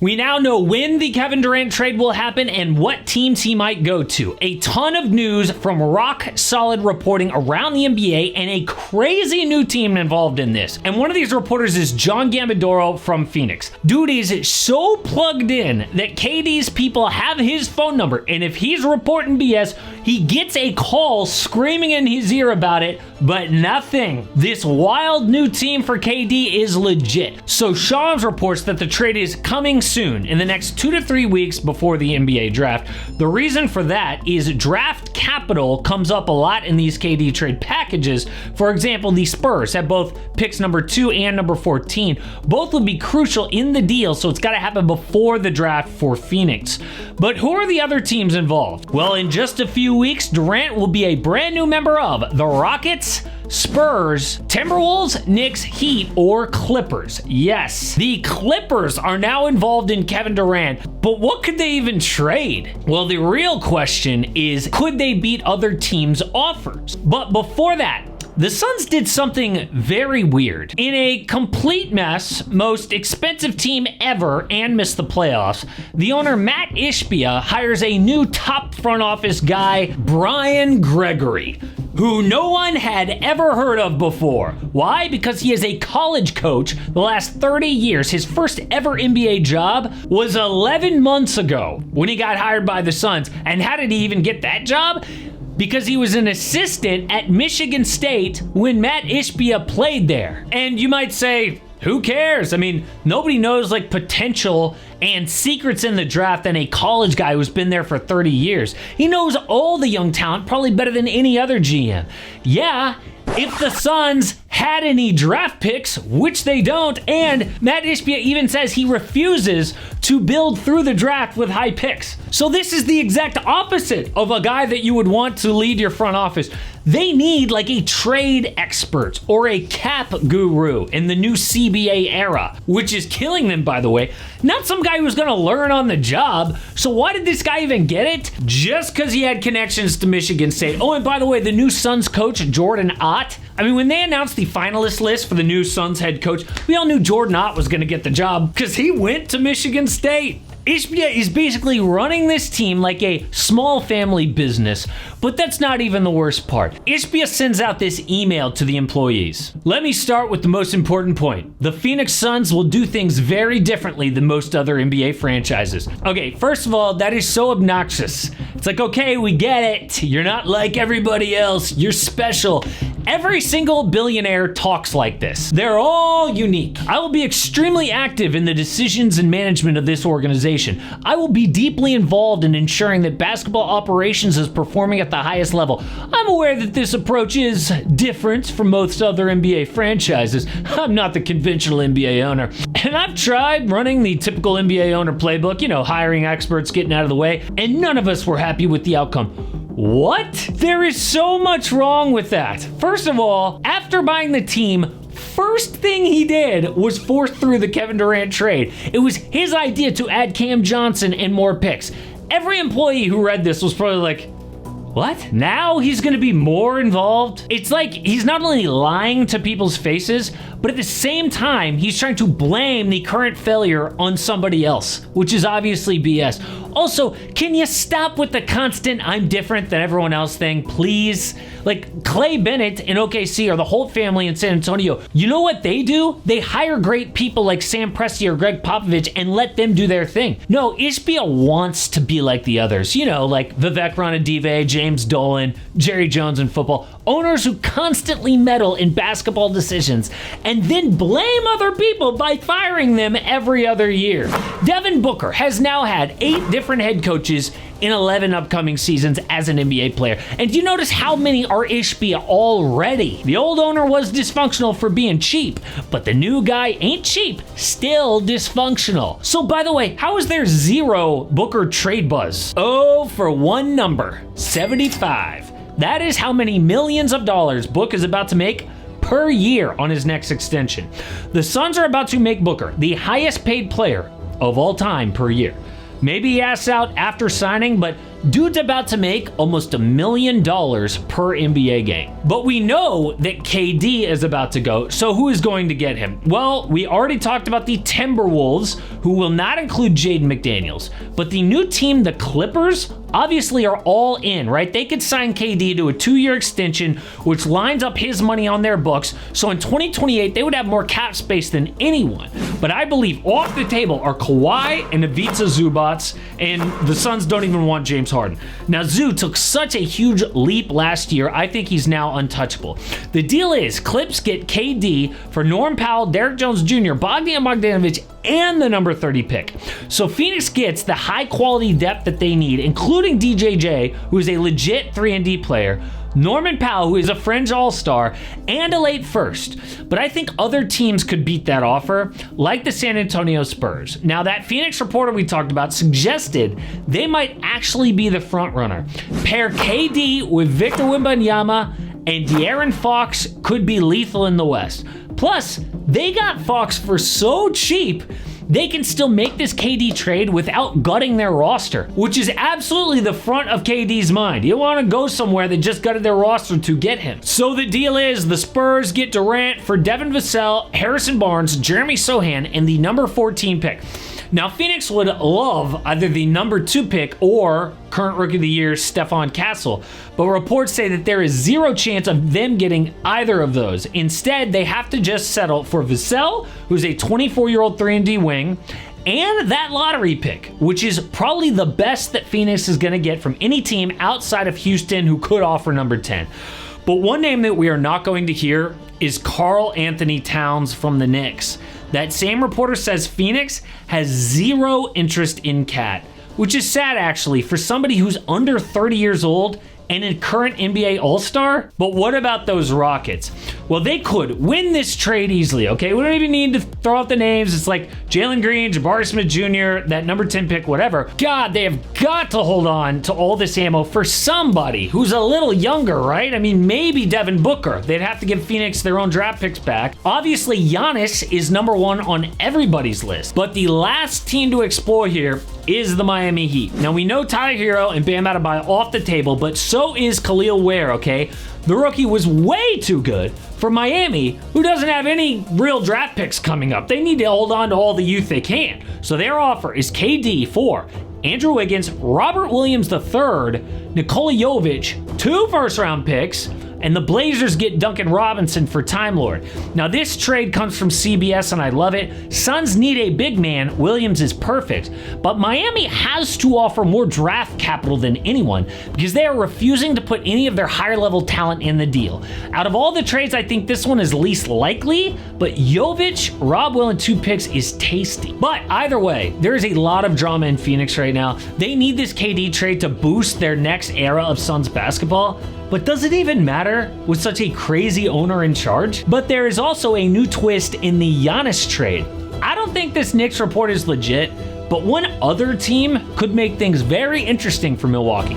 We now know when the Kevin Durant trade will happen and what teams he might go to. A ton of news from rock-solid reporting around the NBA and a crazy new team involved in this. And one of these reporters is John Gambadoro from Phoenix. Dude is so plugged in that KD's people have his phone number, and if he's reporting BS, he gets a call screaming in his ear about it, but nothing. This wild new team for KD is legit. So Shams reports that the trade is coming soon, in the next 2 to 3 weeks before the NBA draft. The reason for that is draft capital comes up a lot in these KD trade packages. For example, the Spurs have both picks number 2 and number 14. Both would be crucial in the deal, so it's got to happen before the draft for Phoenix. But who are the other teams involved? Well, in just a few weeks, Durant will be a brand new member of the Rockets, Spurs, Timberwolves, Knicks, Heat, or Clippers. Yes, the Clippers are now involved in Kevin Durant, but what could they even trade? Well, the real question is, could they beat other teams' offers? But before that, the Suns did something very weird. In a complete mess, most expensive team ever, and missed the playoffs, the owner Matt Ishbia hires a new top front office guy, Brian Gregory, who no one had ever heard of before. Why? Because he is a college coach the last 30 years. His first ever NBA job was 11 months ago when he got hired by the Suns. And how did he even get that job? Because he was an assistant at Michigan State when Matt Ishbia played there. And you might say, who cares? I mean, nobody knows like potential and secrets in the draft than a college guy who's been there for 30 years. He knows all the young talent probably better than any other GM. Yeah, if the Suns had any draft picks, which they don't, and Matt Ishbia even says he refuses to build through the draft with high picks. So this is the exact opposite of a guy that you would want to lead your front office. They need like a trade expert or a cap guru in the new CBA era, which is killing them, by the way. Not some guy who's gonna learn on the job. So why did this guy even get it? Just because he had connections to Michigan State. Oh, and by the way, the new Suns coach, Jordan Ott. I mean, when they announced the finalist list for the new Suns head coach, we all knew Jordan Ott was gonna get the job because he went to Michigan State. Ishbia is basically running this team like a small family business, but that's not even the worst part. Ishbia sends out this email to the employees. Let me start with the most important point. The Phoenix Suns will do things very differently than most other NBA franchises. Okay, first of all, that is so obnoxious. It's like, okay, we get it. You're not like everybody else. You're special. Every single billionaire talks like this. They're all unique. I will be extremely active in the decisions and management of this organization. I will be deeply involved in ensuring that basketball operations is performing at the highest level. I'm aware that this approach is different from most other NBA franchises. I'm not the conventional NBA owner. And I've tried running the typical NBA owner playbook, hiring experts, getting out of the way, and none of us were happy with the outcome. What? There is so much wrong with that. First of all, after buying the team, first thing he did was force through the Kevin Durant trade. It was his idea to add Cam Johnson and more picks. Every employee who read this was probably like, what? Now he's gonna be more involved? It's like he's not only lying to people's faces, but at the same time, he's trying to blame the current failure on somebody else, which is obviously BS. Also, can you stop with the constant I'm different than everyone else thing, please? Like Clay Bennett in OKC or the Holt family in San Antonio, you know what they do? They hire great people like Sam Presti or Greg Popovich and let them do their thing. No, Ishbia wants to be like the others, like Vivek Ranadive, James Dolan, Jerry Jones in football, owners who constantly meddle in basketball decisions and then blame other people by firing them every other year. Devin Booker has now had 8 different head coaches in 11 upcoming seasons as an NBA player. And do you notice how many are Ishbia already? The old owner was dysfunctional for being cheap, but the new guy ain't cheap, still dysfunctional. So by the way, how is there 0 Booker trade buzz? Oh, for one number, 75. That is how many millions of dollars Book is about to make per year on his next extension. The Suns are about to make Booker the highest paid player of all time per year. Maybe he asks out after signing, but Dude's about to make almost $1 million per NBA game. But we know that KD is about to go, so who is going to get him? Well, we already talked about the Timberwolves, who will not include Jaden McDaniels. But the new team, the Clippers, obviously are all in, right? They could sign KD to a 2-year extension, which lines up his money on their books. So in 2028, they would have more cap space than anyone. But I believe off the table are Kawhi and Ivica Zubac, and the Suns don't even want James Harden. Now, Zoo took such a huge leap last year, I think he's now untouchable. The deal is, Clips get KD for Norm Powell, Derrick Jones Jr., Bogdan Bogdanovic, and the number 30 pick. So Phoenix gets the high quality depth that they need, including DJJ, who is a legit 3-and-D player, Norman Powell, who is a fringe all-star, and a late first. But I think other teams could beat that offer, like the San Antonio Spurs. Now, that Phoenix reporter we talked about suggested they might actually be the front runner. Pair KD with Victor Wembanyama, and De'Aaron Fox could be lethal in the West. Plus, they got Fox for so cheap, they can still make this KD trade without gutting their roster, which is absolutely the front of KD's mind. You want to go somewhere that just gutted their roster to get him. So the deal is, the Spurs get Durant for Devin Vassell, Harrison Barnes, Jeremy Sohan, and the number 14 pick. Now, Phoenix would love either the number 2 pick or current Rookie of the Year, Stephon Castle, but reports say that there is zero chance of them getting either of those. Instead, they have to just settle for Vassell, who's a 24-year-old 3-and-D wing, and that lottery pick, which is probably the best that Phoenix is going to get from any team outside of Houston who could offer number 10. But one name that we are not going to hear is Karl Anthony Towns from the Knicks. That same reporter says Phoenix has zero interest in Cat, which is sad actually for somebody who's under 30 years old and a current NBA All-Star. But what about those Rockets? Well, they could win this trade easily, okay? We don't even need to throw out the names. It's like Jalen Green, Jabari Smith Jr., that number 10 pick, whatever. God, they have got to hold on to all this ammo for somebody who's a little younger, right? I mean, maybe Devin Booker. They'd have to give Phoenix their own draft picks back. Obviously, Giannis is number 1 on everybody's list. But the last team to explore here is the Miami Heat. Now, we know Tyler Hero and Bam Adebayo off the table, but so is Khalil Ware, okay? The rookie was way too good for Miami, who doesn't have any real draft picks coming up. They need to hold on to all the youth they can. So their offer is KD for Andrew Wiggins, Robert Williams III, Nikola Jovic, 2 first-round picks, and the Blazers get Duncan Robinson for Time Lord. Now, this trade comes from CBS, and I love it. Suns need a big man. Williams is perfect. But Miami has to offer more draft capital than anyone because they are refusing to put any of their higher-level talent in the deal. Out of all the trades, I think this one is least likely, but Jovic, Rob Will, and 2 picks is tasty. But either way, there is a lot of drama in Phoenix right now. They need this KD trade to boost their next era of Suns basketball. But does it even matter with such a crazy owner in charge? But there is also a new twist in the Giannis trade. I don't think this Knicks report is legit, but one other team could make things very interesting for Milwaukee.